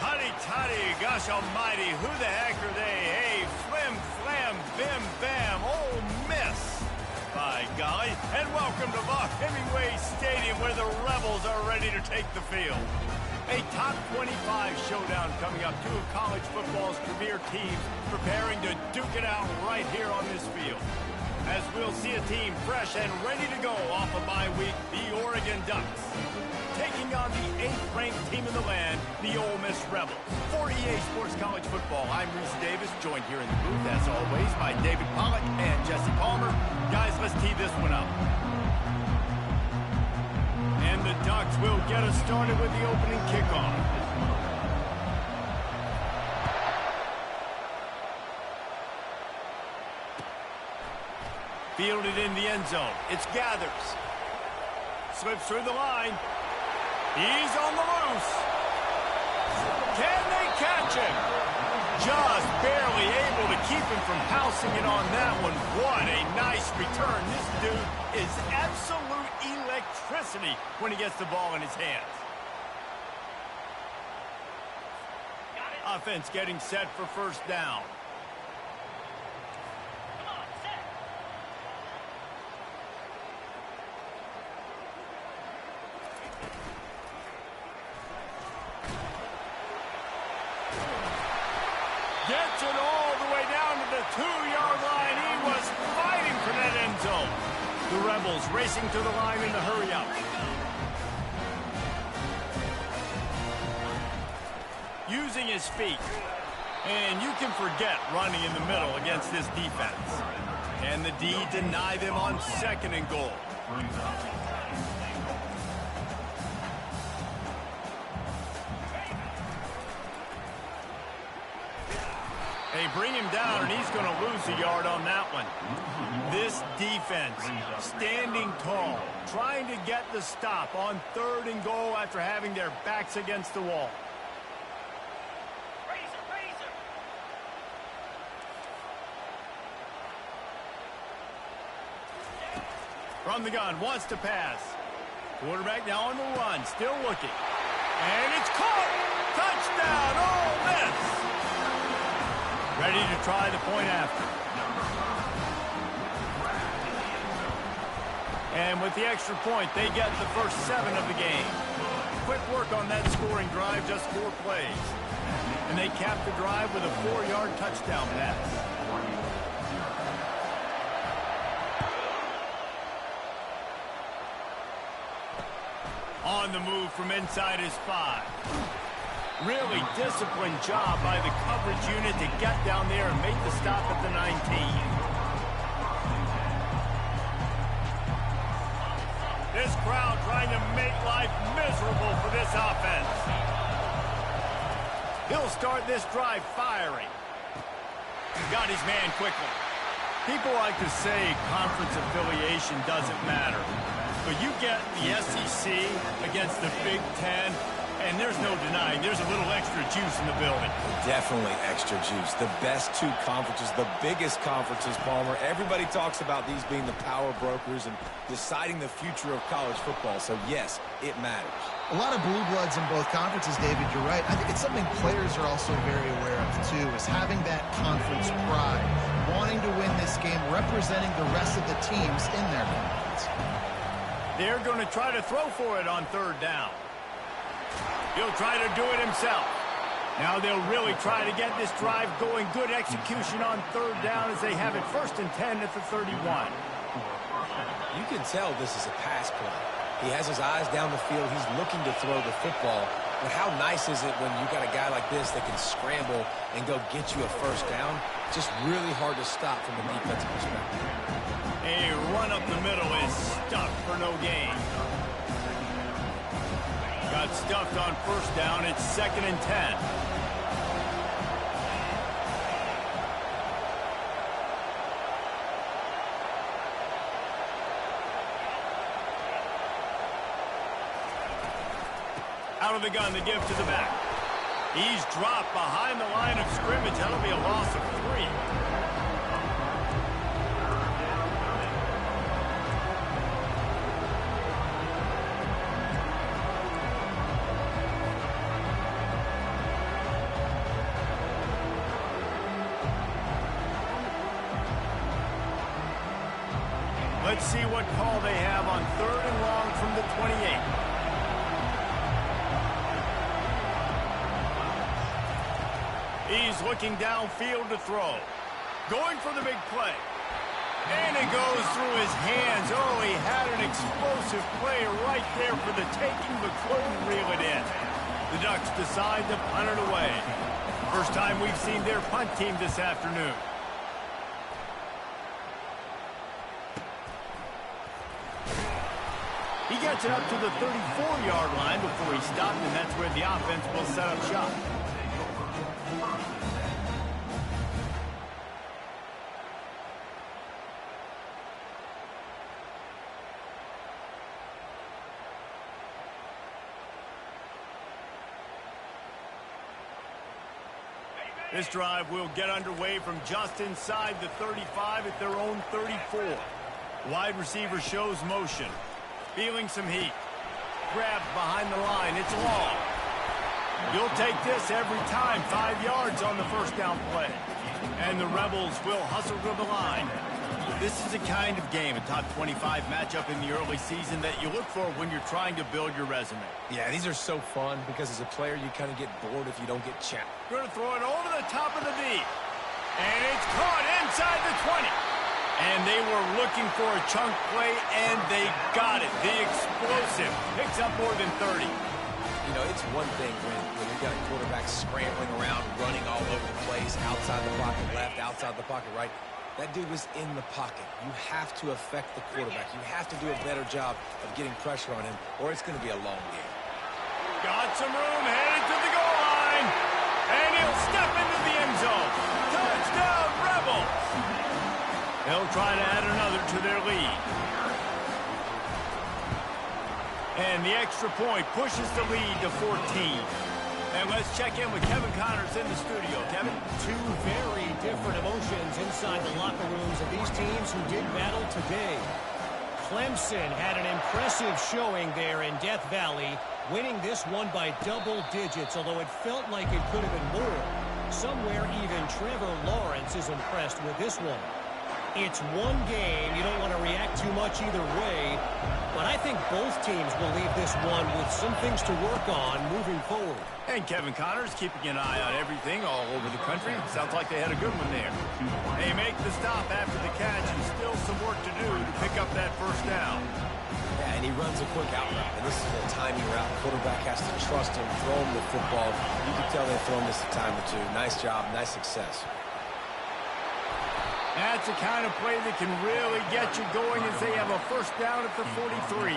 Huddy-tuddy, gosh almighty, who the heck are they? Hey, flim, flam, bim, bam, Ole Miss. By golly, and welcome to Hemingway Stadium where the Rebels are ready to take the field. A top 25 showdown coming up. Two of college football's premier teams preparing to duke it out right here on this field. As we'll see a team fresh and ready to go off a bye week, the Oregon Ducks. Taking on the 8th-ranked team in the land, the Ole Miss Rebels. For EA Sports College Football, I'm Reese Davis, joined here in the booth, as always, by David Pollack and Jesse Palmer. Guys, let's tee this one up. And the Ducks will get us started with the opening kickoff. Fielded in the end zone. It's Gathers. Slips through the line. He's on the loose. Can they catch him? Just barely able to keep him from pouncing it on that one. What a nice return. This dude is absolute electricity when he gets the ball in his hands. Offense getting set for first down. Gets it all the way down to the 2-yard line. He was fighting for that end zone. The Rebels racing to the line in the hurry up. Using his feet. And you can forget running in the middle against this defense. And the D deny them on 2nd and goal. They bring him down, and he's going to lose a yard on that one. This defense, standing tall, trying to get the stop on 3rd and goal after having their backs against the wall. From the gun, wants to pass. Quarterback now on the run, still looking. And it's caught! Touchdown, Ole Miss! Ready to try the point after. And with the extra point, they get the first 7 of the game. Quick work on that scoring drive, just 4 plays. And they cap the drive with a 4-yard touchdown pass. On the move from inside his 5. Really disciplined job by the coverage unit to get down there and make the stop at the 19. This crowd trying to make life miserable for this offense. He'll start this drive firing. Got his man quickly. People like to say conference affiliation doesn't matter. But you get the SEC against the Big Ten, and there's no denying there's a little extra juice in the building. Definitely extra juice. The best 2 conferences, the biggest conferences, Palmer. Everybody talks about these being the power brokers and deciding the future of college football. So, yes, it matters. A lot of blue bloods in both conferences, David. You're right. I think it's something players are also very aware of, too, is having that conference pride, wanting to win this game, representing the rest of the teams in their conference. They're going to try to throw for it on 3rd down. He'll try to do it himself. Now they'll really try to get this drive going. Good execution on 3rd down as they have it 1st and 10 at the 31. You can tell this is a pass play. He has his eyes down the field. He's looking to throw the football. But how nice is it when you got a guy like this that can scramble and go get you a 1st down? Just really hard to stop from a defensive perspective. A run up the middle is stuffed for no gain. Got stuffed on 1st down. It's 2nd and 10. Out of the gun, the give to the back. He's dropped behind the line of scrimmage. That'll be a loss of 3. Let's see what call they have on 3rd and long from the 28. He's looking downfield to throw. Going for the big play. And it goes through his hands. Oh, he had an explosive play right there for the taking, but couldn't reel it in. The Ducks decide to punt it away. First time we've seen their punt team this afternoon. He gets it up to the 34-yard line before he stopped, and that's where the offense will set up shop. This drive will get underway from just inside the 35 at their own 34. Wide receiver shows motion. Feeling some heat. Grabbed behind the line. It's long. You'll take this every time. 5 yards on the first down play. And the Rebels will hustle to the line. This is a kind of game, a top 25 matchup in the early season that you look for when you're trying to build your resume. Yeah, these are so fun because as a player, you kind of get bored if you don't get chapped. Going to throw it over the top of the deep. And it's caught inside the 20. And they were looking for a chunk play, and they got it. The explosive picks up more than 30. You know, it's one thing when you've got a quarterback scrambling around, running all over the place, outside the pocket left, outside the pocket right. That dude was in the pocket. You have to affect the quarterback. You have to do a better job of getting pressure on him, or it's going to be a long game. Got some room, headed to the goal line. And he'll step into the end zone. Touchdown, Rebels! They'll try to add another to their lead. And the extra point pushes the lead to 14. And let's check in with Kevin Connors in the studio. Kevin? Two very different emotions inside the locker rooms of these teams who did battle today. Clemson had an impressive showing there in Death Valley, winning this one by double digits, although it felt like it could have been more. Somewhere even Trevor Lawrence is impressed with this one. It's one game. You don't want to react too much either way. But I think both teams will leave this one with some things to work on moving forward. And Kevin Connors keeping an eye on everything all over the country. Sounds like they had a good one there. They make the stop after the catch, and still some work to do to pick up that first down. Yeah, and he runs a quick out route. And this is a timing route. The quarterback has to trust him, throw him the football. You can tell they've thrown this a time or two. Nice job, nice success. That's the kind of play that can really get you going as they have a first down at the 43.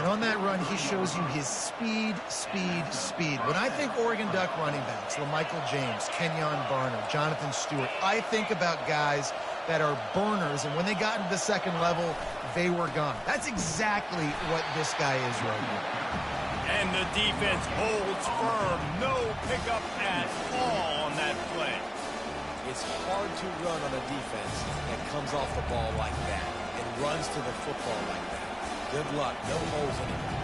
And on that run, he shows you his speed, speed, speed. When I think Oregon Duck running backs, LaMichael James, Kenyon Barner, Jonathan Stewart, I think about guys that are burners, and when they got into the second level, they were gone. That's exactly what this guy is right now. And the defense holds firm. No pickup at all on that play. It's hard to run on a defense that comes off the ball like that and runs to the football like that. Good luck. No holes anymore.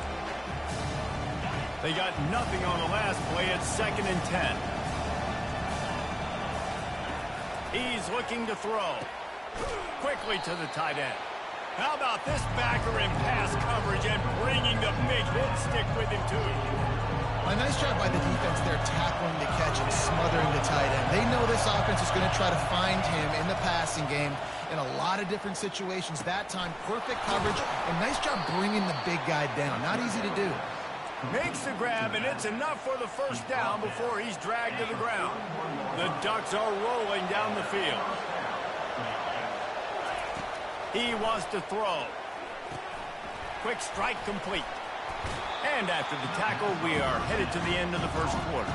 They got nothing on the last play. It's 2nd and 10. He's looking to throw. Quickly to the tight end. How about this backer in pass coverage and bringing the big hit stick with him, too? A nice job by the defense there, tackling the catch and smothering the tight end. They know this offense is going to try to find him in the passing game in a lot of different situations. That time, perfect coverage, and nice job bringing the big guy down. Not easy to do. Makes the grab, and it's enough for the first down before he's dragged to the ground. The Ducks are rolling down the field. He wants to throw. Quick strike complete. And after the tackle, we are headed to the end of the first quarter.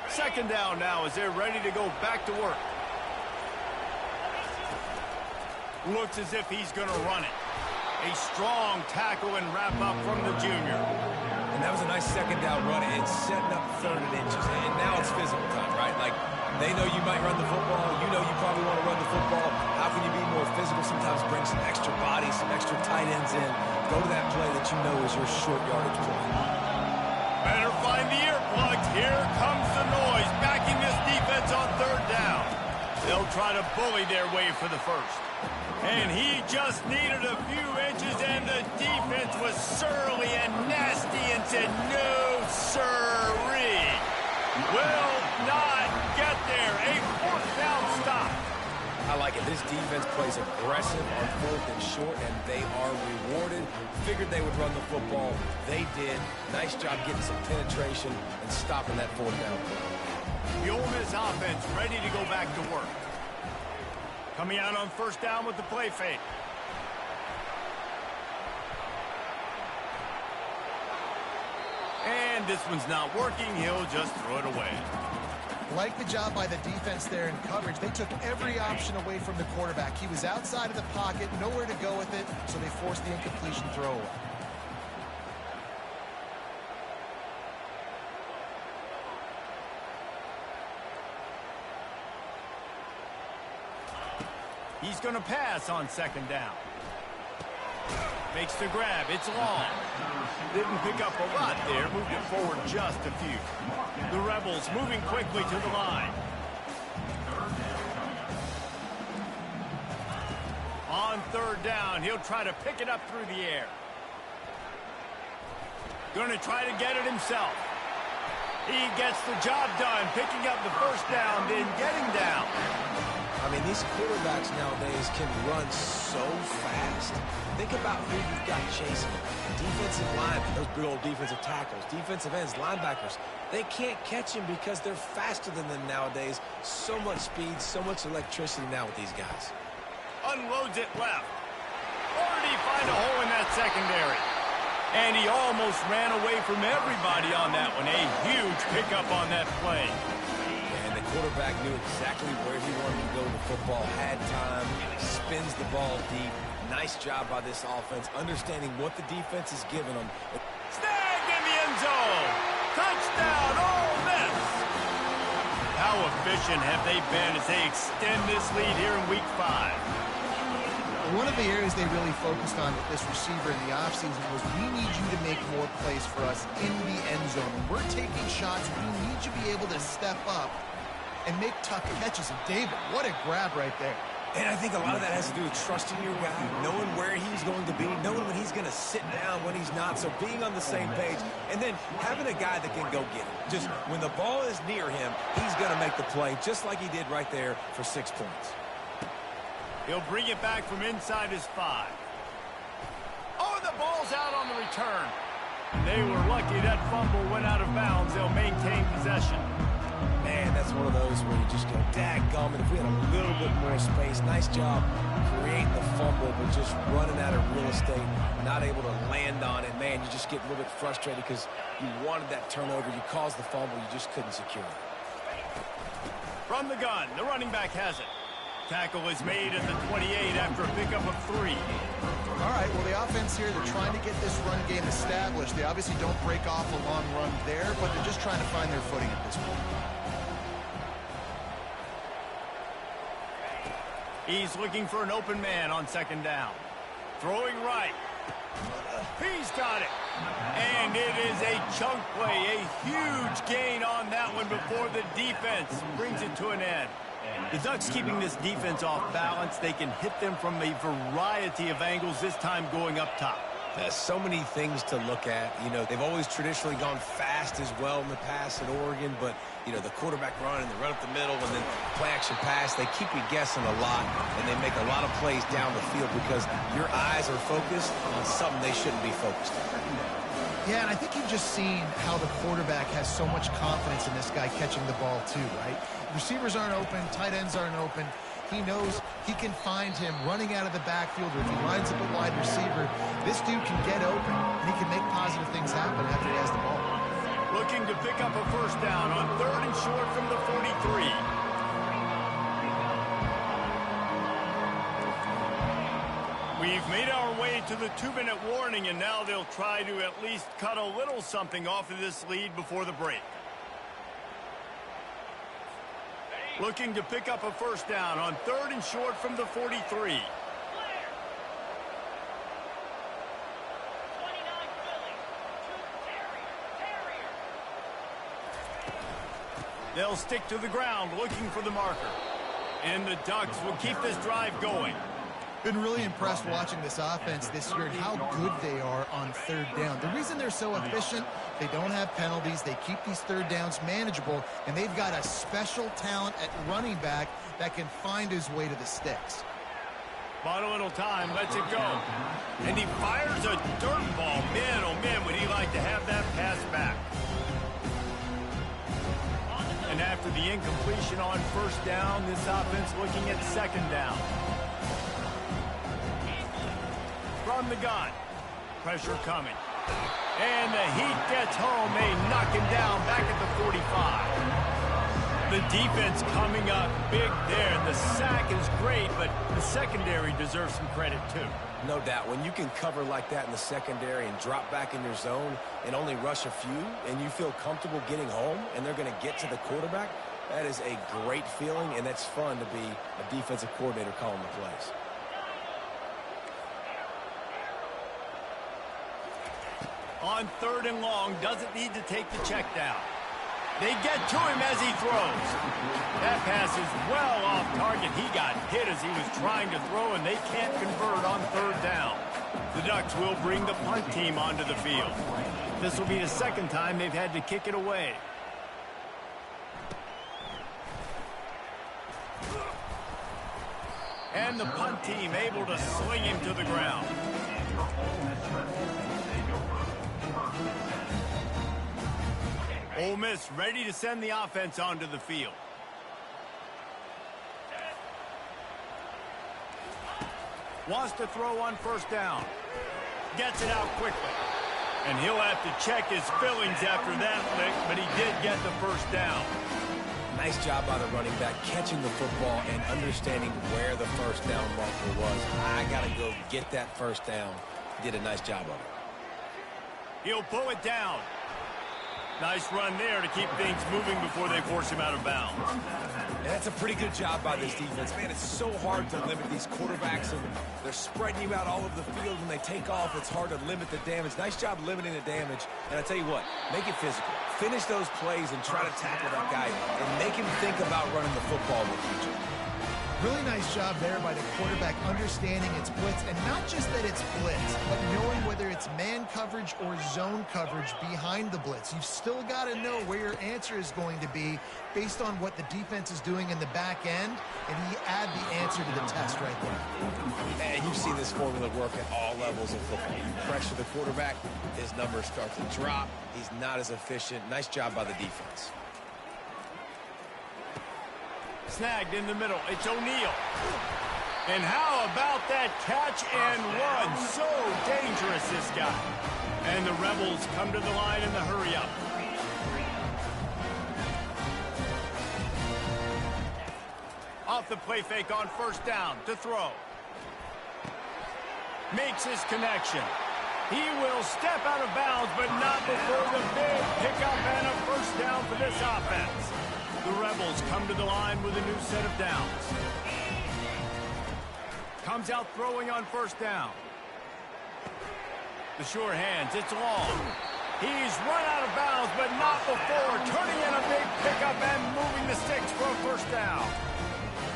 Second down now as they're ready to go back to work. Looks as if he's going to run it. A strong tackle and wrap-up from the junior. And that was a nice second down run. It's setting up 3rd and inches. And now it's physical time, right? Like, they know you might run the football. You know you probably want to run the football. How can you be more physical? Sometimes bring some extra bodies, some extra tight ends in. Go to that play that you know is your short yardage play. Better find the earplugs. Here comes the noise, backing this defense on 3rd down. They'll try to bully their way for the first. And he just needed a few inches, and the defense was surly and nasty and said, no, sirree. Will not get there. A 4th down stop. I like it. This defense plays aggressive on 4th and short, and they are rewarded. Figured they would run the football. They did. Nice job getting some penetration and stopping that 4th down play. The Ole Miss offense ready to go back to work. Coming out on 1st down with the play fake. And this one's not working. He'll just throw it away. Like the job by the defense there in coverage. They took every option away from the quarterback. He was outside of the pocket, nowhere to go with it, so they forced the incompletion throwaway. He's going to pass on 2nd down. Makes the grab. It's long. Didn't pick up a lot there. Moved it forward just a few. The Rebels moving quickly to the line. On 3rd down, he'll try to pick it up through the air. Going to try to get it himself. He gets the job done, picking up the 1st down, then getting down. I mean, these quarterbacks nowadays can run so fast. Think about who you've got chasing them. Defensive linemen, those big old defensive tackles, defensive ends, linebackers. They can't catch him because they're faster than them nowadays. So much speed, so much electricity now with these guys. Unloads it left. Or did he find a hole in that secondary? And he almost ran away from everybody on that one. A huge pickup on that play. And the quarterback knew exactly where he wanted to go with the football, had time, spins the ball deep. Nice job by this offense, understanding what the defense is giving them. Snagged in the end zone. Touchdown, Ole Miss. How efficient have they been as they extend this lead here in Week 5? One of the areas they really focused on with this receiver in the offseason was we need you to make more plays for us in the end zone. When we're taking shots, we need you to be able to step up and make tough catches. And David, what a grab right there. And I think a lot of that has to do with trusting your guy, knowing where he's going to be, knowing when he's going to sit down, when he's not. So being on the same page, and then having a guy that can go get it. Just when the ball is near him, he's going to make the play, just like he did right there for 6 points. He'll bring it back from inside his 5. Oh, the ball's out on the return. They were lucky that fumble went out of bounds. They'll maintain possession. Man, that's one of those where you just go, dadgummit, if we had a little bit more space. Nice job creating the fumble, but just running out of real estate, not able to land on it. Man, you just get a little bit frustrated because you wanted that turnover. You caused the fumble. You just couldn't secure it. From the gun, the running back has it. Tackle is made at the 28 after a pickup of 3. All right, well, the offense here, they're trying to get this run game established. They obviously don't break off a long run there, but they're just trying to find their footing at this point. He's looking for an open man on 2nd down. Throwing right. He's got it. And it is a chunk play, a huge gain on that one before the defense brings it to an end. The Ducks keeping this defense off balance. They can hit them from a variety of angles, this time going up top. There's so many things to look at. You know, they've always traditionally gone fast as well in the past at Oregon, but, you know, the quarterback run and the run up the middle and then play action pass, they keep you guessing a lot, and they make a lot of plays down the field because your eyes are focused on something they shouldn't be focused on. Yeah, and I think you've just seen how the quarterback has so much confidence in this guy catching the ball too, right? Receivers aren't open, tight ends aren't open. He knows he can find him running out of the backfield, or if he lines up a wide receiver, this dude can get open, and he can make positive things happen after he has the ball. Looking to pick up a 1st down on 3rd and short from the 43. We've made our way to the 2-minute warning, and now they'll try to at least cut a little something off of this lead before the break. Looking to pick up a first down on 3rd and short from the 43. They'll stick to the ground looking for the marker. And the Ducks will keep this drive going. Been really impressed watching this offense this year and how good they are on 3rd down. The reason they're so efficient, they don't have penalties, they keep these 3rd downs manageable, and they've got a special talent at running back that can find his way to the sticks. Bought a little time, lets it go. And he fires a dirt ball. Man, oh man, would he like to have that pass back. And after the incompletion on 1st down, this offense looking at 2nd down. From the gun. Pressure coming. And the heat gets home. They knock him down back at the 45. The defense coming up big there. The sack is great, but the secondary deserves some credit too. No doubt. When you can cover like that in the secondary and drop back in your zone and only rush a few, and you feel comfortable getting home and they're going to get to the quarterback, that is a great feeling, and that's fun to be a defensive coordinator calling the plays. On 3rd and long, doesn't need to take the check down. They get to him as he throws. That pass is well off target. He got hit as he was trying to throw, and they can't convert on 3rd down. The Ducks will bring the punt team onto the field. This will be the 2nd time they've had to kick it away. And the punt team able to sling him to the ground. Ole Miss ready to send the offense onto the field. Wants to throw on 1st down. Gets it out quickly. And he'll have to check his fillings after that lick, but he did get the 1st down. Nice job by the running back catching the football and understanding where the 1st down marker was. I got to go get that 1st down. He did a nice job of it. He'll pull it down. Nice run there to keep things moving before they force him out of bounds. And that's a pretty good job by this defense. Man, it's so hard to limit these quarterbacks, and they're spreading you out all over the field. When they take off, it's hard to limit the damage. Nice job limiting the damage. And I tell you what, make it physical. Finish those plays and try to tackle that guy and make him think about running the football in the future. Really nice job there by the quarterback understanding it's blitz, and not just that it's blitz, but knowing whether it's man coverage or zone coverage behind the blitz. You've still got to know where your answer is going to be based on what the defense is doing in the back end, and you add the answer to the test right there. And you've seen this formula work at all levels of football. You pressure the quarterback, his numbers start to drop. He's not as efficient. Nice job by the defense. Snagged in the middle. It's O'Neal. And how about that catch and run? So dangerous, this guy. And the Rebels come to the line in the hurry up. Off the play fake on 1st down to throw. Makes his connection. He will step out of bounds, but not before the big pickup and a 1st down for this offense. The Rebels come to the line with a new set of downs. Comes out throwing on 1st down. The sure hands, it's long. He's run out of bounds, but not before turning in a big pickup and moving the sticks for a 1st down.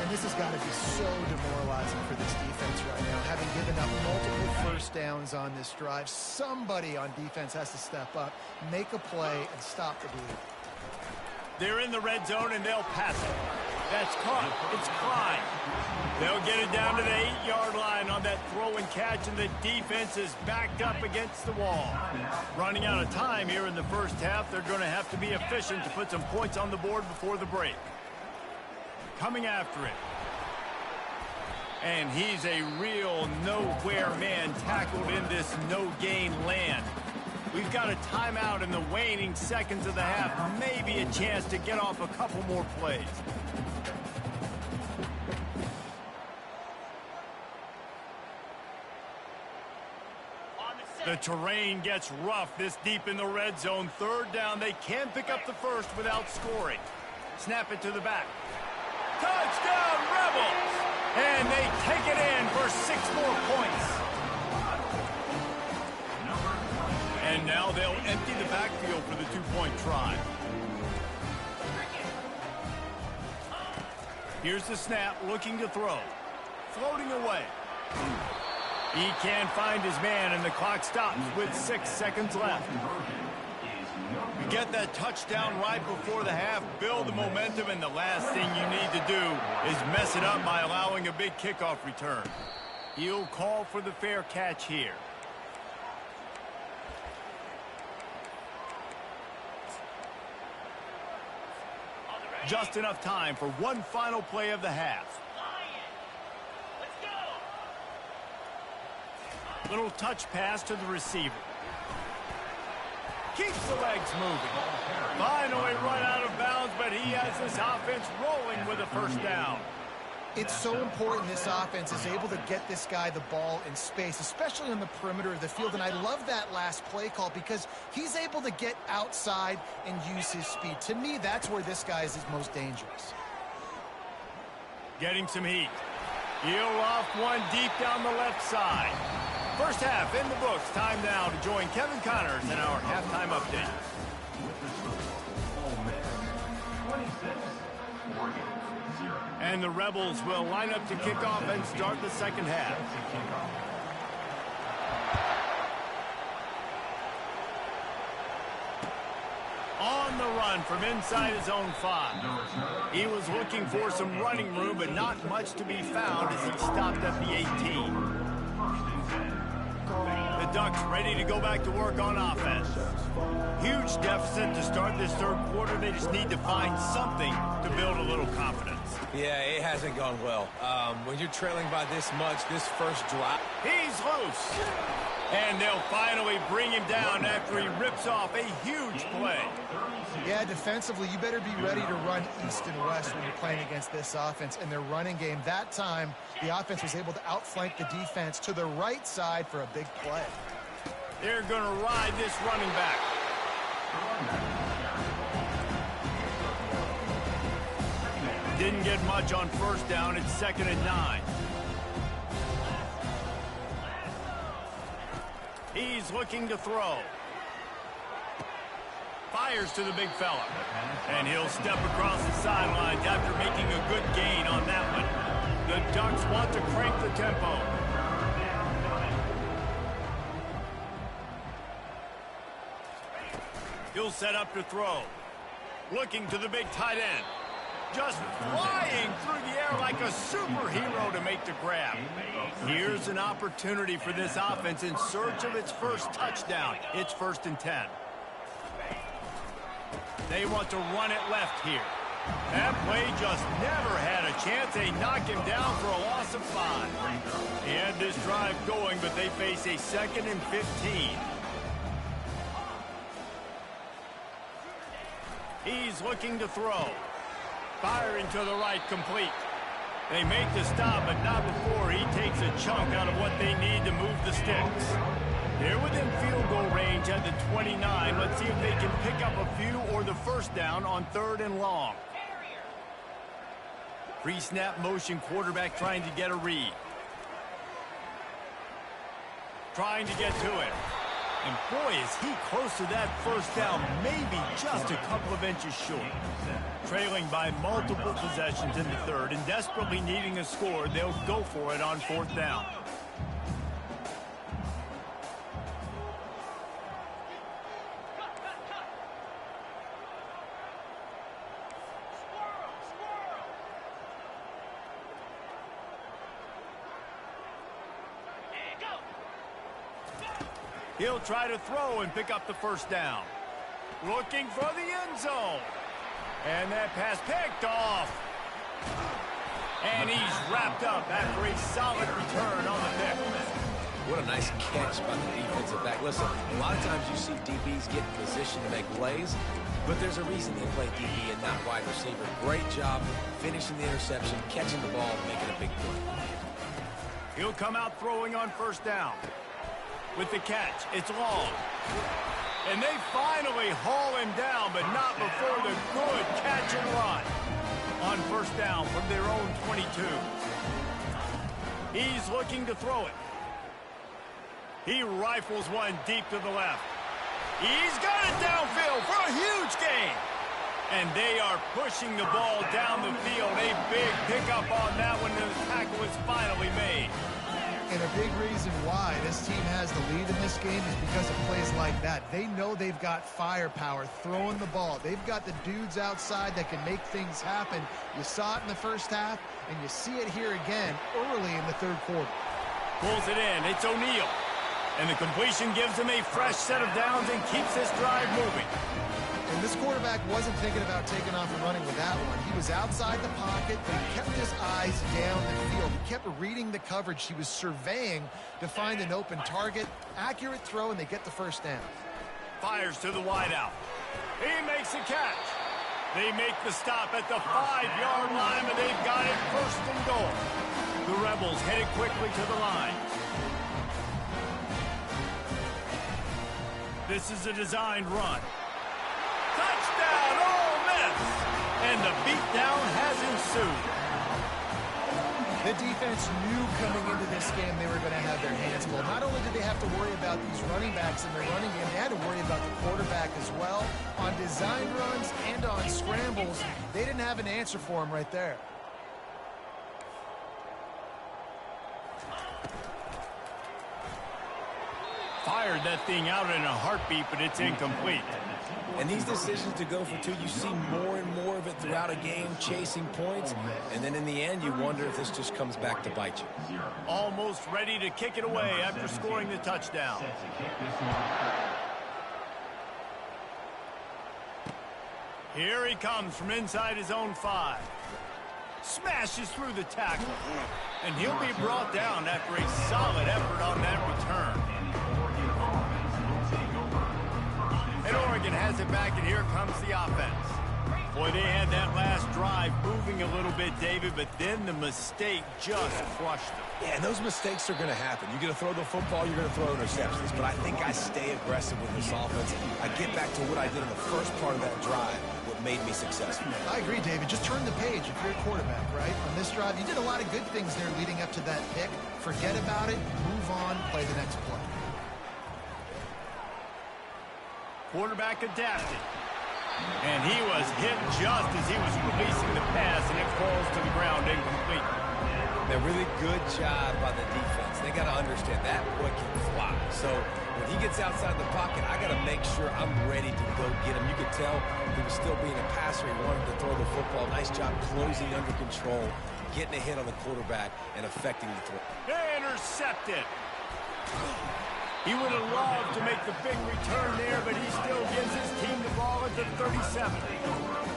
And this has got to be so demoralizing for this defense right now. Having given up multiple 1st downs on this drive, somebody on defense has to step up, make a play, and stop the bleed. They're in the red zone, and they'll pass it. That's caught. It's Klein. They'll get it down to the 8-yard line on that throw and catch, and the defense is backed up against the wall. Running out of time here in the 1st half, they're going to have to be efficient to put some points on the board before the break. Coming after it. And he's a real nowhere man tackled in this no-gain land. We've got a timeout in the waning seconds of the half. Maybe a chance to get off a couple more plays. The terrain gets rough this deep in the red zone. Third down, they can pick up the first without scoring. Snap it to the back. Touchdown, Rebels! And they take it in for 6 more points. And now they'll empty the backfield for the 2-point try. Here's the snap, looking to throw. Floating away. He can't find his man, and the clock stops with 6 seconds left. You get that touchdown right before the half, build the momentum, and the last thing you need to do is mess it up by allowing a big kickoff return. He'll call for the fair catch here. Just enough time for one final play of the half. Little touch pass to the receiver. Keeps the legs moving. Finally run out of bounds, but he has this offense rolling with a first down. It's so important this offense is able to get this guy the ball in space, especially on the perimeter of the field. And I love that last play call because he's able to get outside and use his speed. To me, that's where this guy is his most dangerous. Getting some heat. He'll off one deep down the left side. First half in the books. Time now to join Kevin Connors in our halftime update. And the Rebels will line up to kick off and start the second half. On the run from inside his own 5. He was looking for some running room, but not much to be found as he stopped at the 18. The Ducks ready to go back to work on offense. Huge deficit to start this third quarter. They just need to find something to build a little confidence. Yeah, it hasn't gone well. When you're trailing by this much, this first drive. He's loose. And they'll finally bring him down after he rips off a huge play. Yeah, defensively, you better be ready to run east and west when you're playing against this offense. And their running game, that time, the offense was able to outflank the defense to the right side for a big play. They're going to ride this running back. Didn't get much on first down. It's 2nd and 9. He's looking to throw. Fires to the big fella. And he'll step across the sidelines after making a good gain on that one. The Ducks want to crank the tempo. He'll set up to throw. Looking to the big tight end. Just flying through the air like a superhero to make the grab. Here's an opportunity for this offense in search of its first touchdown. It's 1st and 10. They want to run it left here. That play just never had a chance. They knock him down for a loss of 5. He had this drive going, but they face a 2nd and 15. He's looking to throw. Firing to the right, complete. They make the stop, but not before he takes a chunk out of what they need to move the sticks. They're within field goal range at the 29. Let's see if they can pick up a few or the first down on 3rd and long. Pre-snap motion, quarterback trying to get a read. Trying to get to it. And boy, is he close to that first down, maybe just a couple of inches short. Trailing by multiple possessions in the 3rd and desperately needing a score, they'll go for it on 4th down. He'll try to throw and pick up the first down. Looking for the end zone. And that pass picked off. And he's wrapped up after a solid return on the pick. What a nice catch by the defensive back. Listen, a lot of times you see DBs get in position to make plays, but there's a reason they play DB and not wide receiver. Great job finishing the interception, catching the ball, making a big play. He'll come out throwing on 1st down. with the catch. It's long. And they finally haul him down, but not before the good catch and run. On first down from their own 22. He's looking to throw it. He rifles one deep to the left. He's got it downfield for a huge gain. And they are pushing the ball down the field. A big pickup on that one, and the tackle is finally made. And a big reason why this team has the lead in this game is because of plays like that. They know they've got firepower throwing the ball. They've got the dudes outside that can make things happen. You saw it in the first half, and you see it here again early in the third quarter. Pulls it in. It's O'Neal. And the completion gives him a fresh set of downs and keeps this drive moving. And this quarterback wasn't thinking about taking off and running with that one. He was outside the pocket, but he kept his eyes down the field. He kept reading the coverage. He was surveying to find an open target. Accurate throw, and they get the first down. Fires to the wideout. He makes a catch. They make the stop at the 5-yard line, and they've got it first and goal. The Rebels headed quickly to the line. This is a designed run. Touchdown, Ole Miss! And the beatdown has ensued. The defense knew coming into this game they were going to have their hands full. Not only did they have to worry about these running backs in their running game, they had to worry about the quarterback as well. On design runs and on scrambles, they didn't have an answer for him right there. Fired that thing out in a heartbeat, but it's incomplete. And these decisions to go for two, you see more and more of it throughout a game, chasing points. And then in the end, you wonder if this just comes back to bite you. Almost ready to kick it away after scoring the touchdown. Here he comes from inside his own 5. Smashes through the tackle. And he'll be brought down after a solid effort on that return. And Oregon has it back, and here comes the offense. Boy, they had that last drive moving a little bit, David, but then the mistake just crushed them. Yeah, and those mistakes are going to happen. You're going to throw the football, you're going to throw interceptions. But I think I stay aggressive with this offense. I get back to what I did in the first part of that drive, what made me successful. I agree, David. Just turn the page if you're a quarterback, right? On this drive, you did a lot of good things there leading up to that pick. Forget about it, move on, play the next play. Quarterback adapted. And he was hit just as he was releasing the pass, and it falls to the ground incomplete. A really good job by the defense. They got to understand that boy can fly. So when he gets outside the pocket, I got to make sure I'm ready to go get him. You could tell he was still being a passer. He wanted to throw the football. Nice job closing under control, getting a hit on the quarterback, and affecting the throw. Intercepted. He would have loved to make the big return there, but he still gives his team the ball at the 37.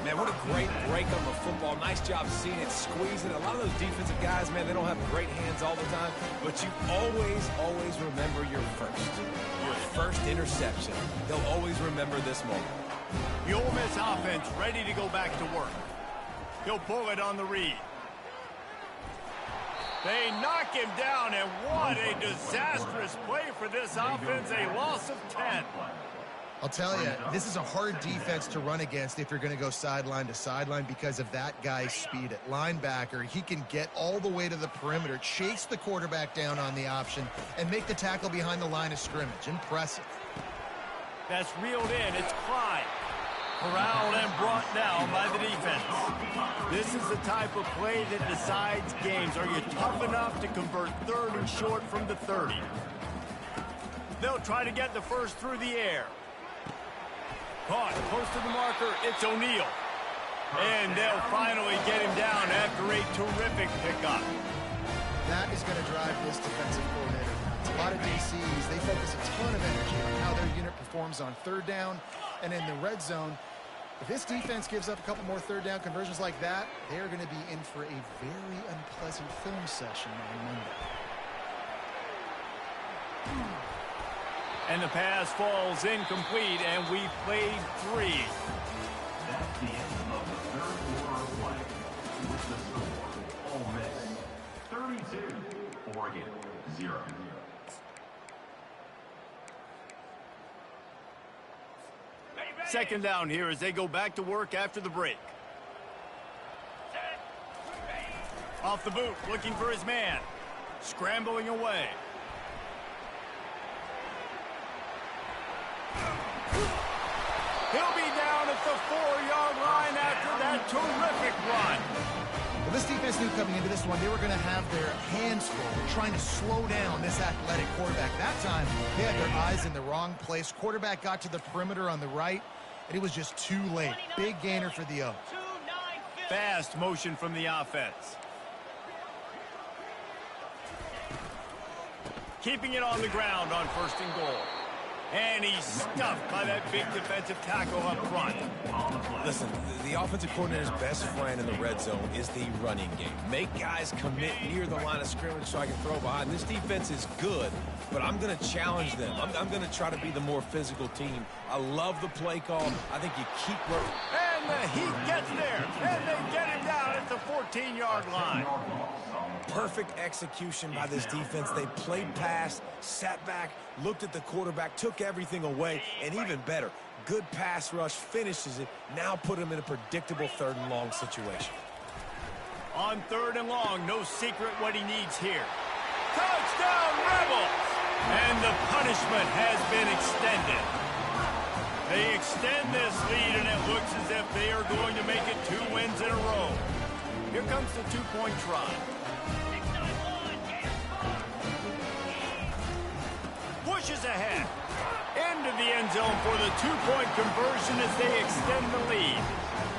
Man, what a great break on the football. Nice job seeing it, squeezing it. A lot of those defensive guys, man, they don't have great hands all the time, but you always remember your first interception. They'll always remember this moment. The Ole Miss offense ready to go back to work. He'll pull it on the read. They knock him down, and what a disastrous play for this offense, a loss of 10. I'll tell you, this is a hard defense to run against if you're going to go sideline to sideline because of that guy's speed at linebacker. He can get all the way to the perimeter, chase the quarterback down on the option, and make the tackle behind the line of scrimmage. Impressive. That's reeled in. It's Clyde. Corralled and brought down by the defense. This is the type of play that decides games. Are you tough enough to convert third and short from the 30? They'll try to get the first through the air. Caught close to the marker. It's O'Neal. And they'll finally get him down after a terrific pickup. That is going to drive this defensive coordinator nuts. A lot of DCs, they focus a ton of energy on how their unit performs on third down and in the red zone. If this defense gives up a couple more third down conversions like that, they're going to be in for a very unpleasant film session on Monday. And the pass falls incomplete, and we played 3. That's the end of the third quarter of play. With the score, Ole Miss 32, Oregon 0. second down here as they go back to work after the break. Off the boot, looking for his man. Scrambling away. He'll be down at the 4-yard line after that terrific run. Well, this defense knew coming into this one they were going to have their hands full trying to slow down this athletic quarterback. That time, they had their eyes in the wrong place. Quarterback got to the perimeter on the right, and it was just too late. Big gainer for the O. Fast motion from the offense. Keeping it on the ground on 1st and goal. And he's stuffed by that big defensive tackle up front. Listen, the offensive coordinator's best friend in the red zone is the running game. Make guys commit near the line of scrimmage so I can throw behind. This defense is good, but I'm going to challenge them. I'm going to try to be the more physical team. I love the play call. I think you keep working. And the Heat gets there, and they get him down at the 14-yard line. Perfect execution by this defense. They played pass, sat back, looked at the quarterback, took everything away, and even better, good pass rush, finishes it, now put him in a predictable 3rd and long situation. On 3rd and long, no secret what he needs here. Touchdown, Rebels! And the punishment has been extended. They extend this lead, and it looks as if they are going to make it 2 wins in a row. Here comes the 2-point try. Pushes ahead. Into the end zone for the 2-point conversion as they extend the lead.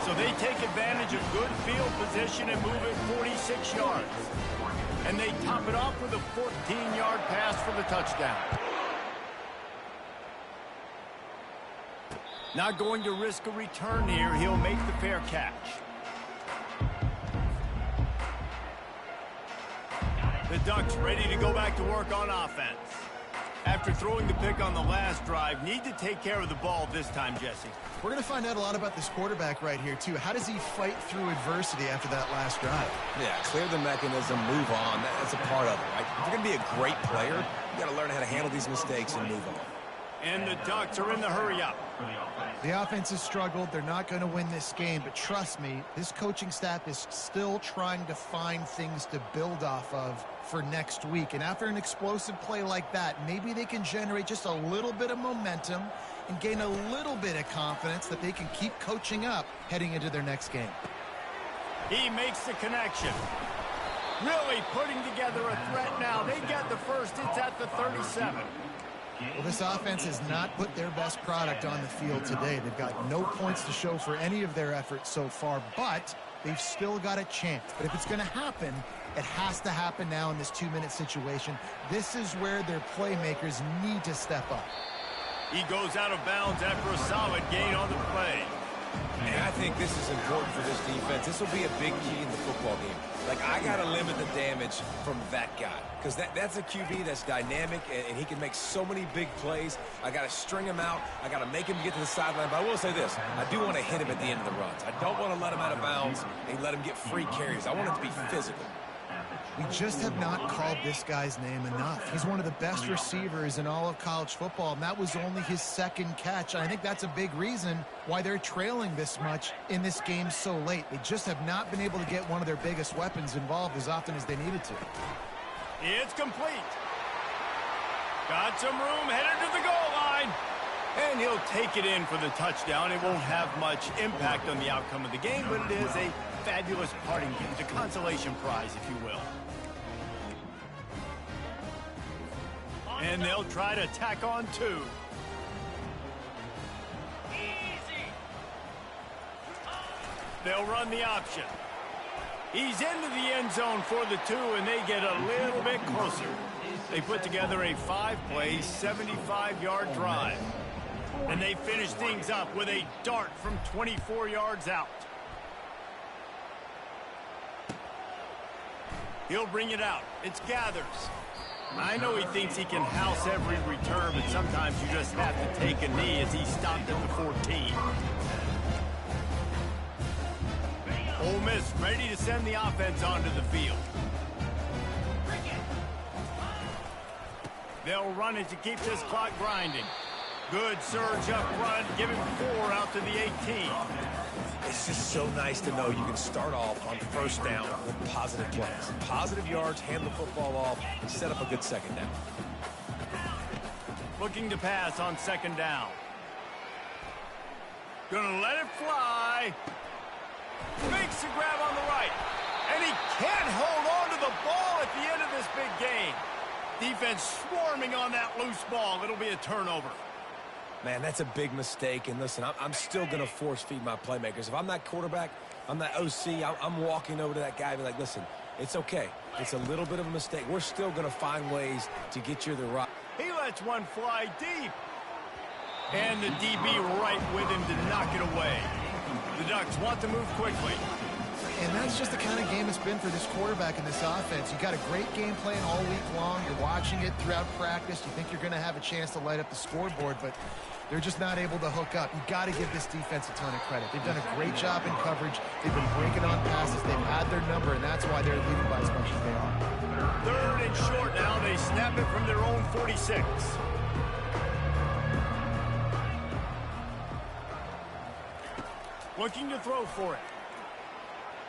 So they take advantage of good field position and move it 46 yards. And they top it off with a 14-yard pass for the touchdown. Not going to risk a return here. He'll make the fair catch. The Ducks ready to go back to work on offense. After throwing the pick on the last drive, need to take care of the ball this time, Jesse. We're going to find out a lot about this quarterback right here, too. How does he fight through adversity after that last drive? Yeah, clear the mechanism, move on. That's a part of it, right? If you're going to be a great player, you got to learn how to handle these mistakes and move on. And the Ducks are in the hurry-up. The offense has struggled. They're not going to win this game, but trust me, this coaching staff is still trying to find things to build off of for next week. And after an explosive play like that, maybe they can generate just a little bit of momentum and gain a little bit of confidence that they can keep coaching up heading into their next game. He makes the connection. Really putting together a threat now. They get the first. It's at the 37. Well, this offense has not put their best product on the field today. They've got no points to show for any of their efforts so far, but they've still got a chance. But if it's going to happen, it has to happen now in this 2-minute situation. This is where their playmakers need to step up. He goes out of bounds after a solid gain on the play. And I think this is important for this defense. This will be a big key in the football game. Like, I got to limit the damage from that guy. Because that's a QB that's dynamic, and he can make so many big plays. I got to string him out. I got to make him get to the sideline. But I will say this. I do want to hit him at the end of the runs. I don't want to let him out of bounds and let him get free carries. I want it to be physical. We just have not called this guy's name enough. He's one of the best receivers in all of college football, and that was only his 2nd catch. I think that's a big reason why they're trailing this much in this game so late. They just have not been able to get one of their biggest weapons involved as often as they needed to. It's complete. Got some room, headed to the goal line. And he'll take it in for the touchdown. It won't have much impact on the outcome of the game, but it is a fabulous parting gift, a consolation prize, if you will. And they'll try to tack on 2. Easy. They'll run the option. He's into the end zone for the 2, and they get a little bit closer. They put together a 5-play, 75-yard drive. And they finish things up with a dart from 24 yards out. He'll bring it out. It's Gathers. I know he thinks he can house every return, but sometimes you just have to take a knee as he stopped at the 14. Ole Miss ready to send the offense onto the field. They'll run it to keep this clock grinding. Good surge up front, giving 4 out to the 18. It's just so nice to know you can start off on first down with positive plays. Positive yards, hand the football off, and set up a good second down. Looking to pass on second down. Gonna let it fly. Makes the grab on the right. And he can't hold on to the ball at the end of this big game. Defense swarming on that loose ball. It'll be a turnover. Man, that's a big mistake. And listen, I'm still going to force feed my playmakers. If I'm that quarterback, I'm that OC, I'm walking over to that guy and be like, listen, it's okay. It's a little bit of a mistake. We're still going to find ways to get you the right. He lets one fly deep. And the DB right with him to knock it away. The Ducks want to move quickly. And that's just the kind of game it's been for this quarterback in this offense. You got a great game plan all week long. You're watching it throughout practice. You think you're going to have a chance to light up the scoreboard, but they're just not able to hook up. You got to give this defense a ton of credit. They've done a great job in coverage. They've been breaking on passes. They've had their number, and that's why they're leading by as much as they are. 3rd and short now. They snap it from their own 46. Looking to throw for it.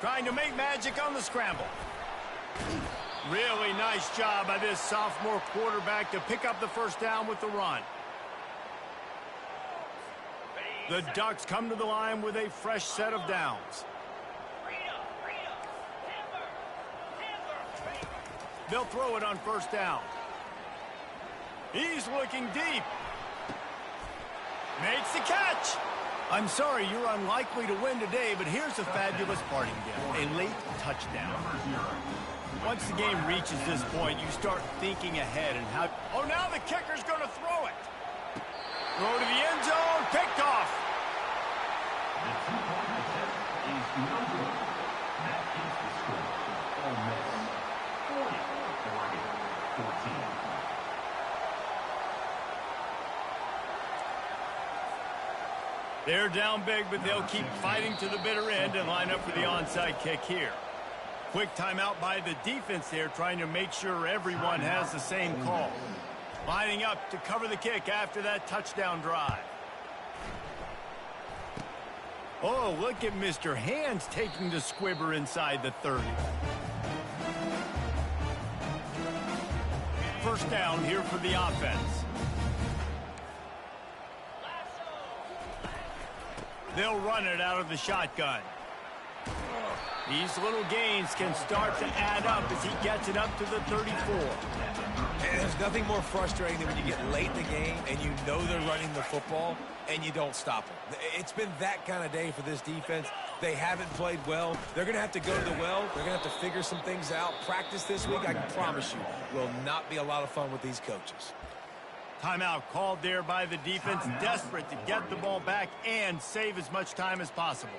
Trying to make magic on the scramble. Really nice job by this sophomore quarterback to pick up the first down with the run. The Ducks come to the line with a fresh set of downs. They'll throw it on first down. He's looking deep. Makes the catch. I'm sorry, you're unlikely to win today, but here's a fabulous parting gift, a late touchdown. Once the game reaches this point, you start thinking ahead and how... Oh, now the kicker's going to throw it. Throw to the end zone, picked off. The 2-point attempt is no good. That is the score. Ole Miss 40, Oregon 14. They're down big, but they'll keep fighting to the bitter end and line up for the onside kick here. Quick timeout by the defense there, trying to make sure everyone has the same call. Lining up to cover the kick after that touchdown drive. Oh, look at Mr. Hands taking the squibber inside the 30. First down here for the offense. They'll run it out of the shotgun. These little gains can start to add up as he gets it up to the 34. And there's nothing more frustrating than when you get late in the game and you know they're running the football and you don't stop them. It's been that kind of day for this defense. They haven't played well. They're going to have to go to the well. They're going to have to figure some things out. Practice this week, I can promise you, will not be a lot of fun with these coaches. Timeout called there by the defense, desperate to get the ball back and save as much time as possible.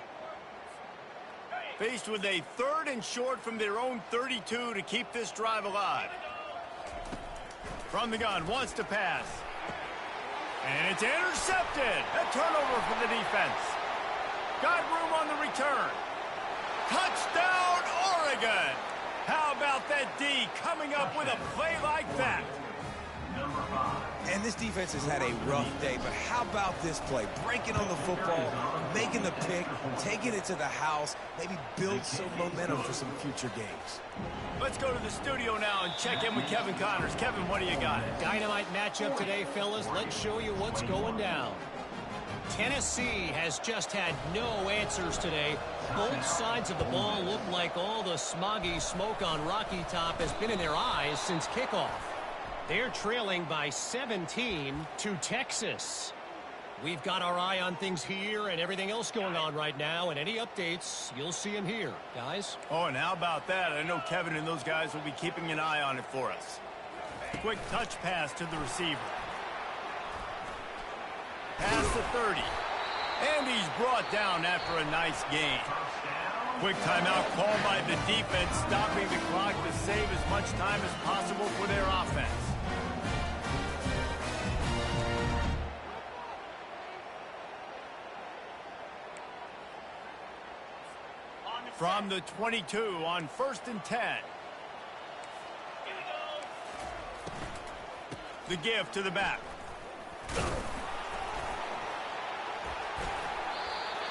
Faced with a 3rd and short from their own 32 to keep this drive alive. From the gun, wants to pass. And it's intercepted. A turnover for the defense. Got room on the return. Touchdown, Oregon. How about that D coming up with a play like that? And this defense has had a rough day, but how about this play? Breaking on the football, making the pick, taking it to the house, maybe build some momentum for some future games. Let's go to the studio now and check in with Kevin Connors. Kevin, what do you got? Dynamite matchup today, fellas. Let's show you what's going down. Tennessee has just had no answers today. Both sides of the ball look like all the smoggy smoke on Rocky Top has been in their eyes since kickoff. They're trailing by 17 to Texas. We've got our eye on things here and everything else going on right now, and any updates, you'll see them here, guys. Oh, and how about that? I know Kevin and those guys will be keeping an eye on it for us. Quick touch pass to the receiver. Pass to 30. And he's brought down after a nice gain. Quick timeout called by the defense, stopping the clock to save as much time as possible for their offense. From the 22 on 1st and 10. The give to the back.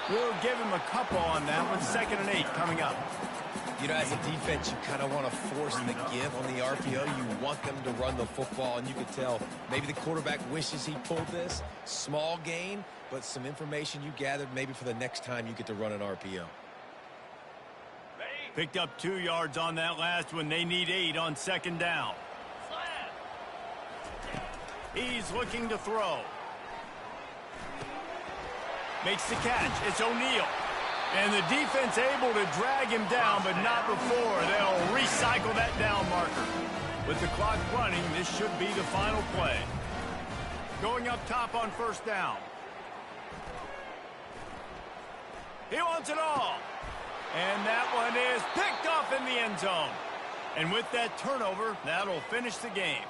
We'll give him a couple on that with 2nd and 8 coming up. You know, as a defense, you kind of want to force the give on the RPO. You want them to run the football, and you can tell maybe the quarterback wishes he pulled this. Small gain, but some information you gathered maybe for the next time you get to run an RPO. Picked up 2 yards on that last one. They need 8 on 2nd down. He's looking to throw. Makes the catch. It's O'Neal. And the defense able to drag him down, but not before. They'll recycle that down marker. With the clock running, this should be the final play. Going up top on 1st down. He wants it all. And that one is picked off in the end zone. And with that turnover, that'll finish the game.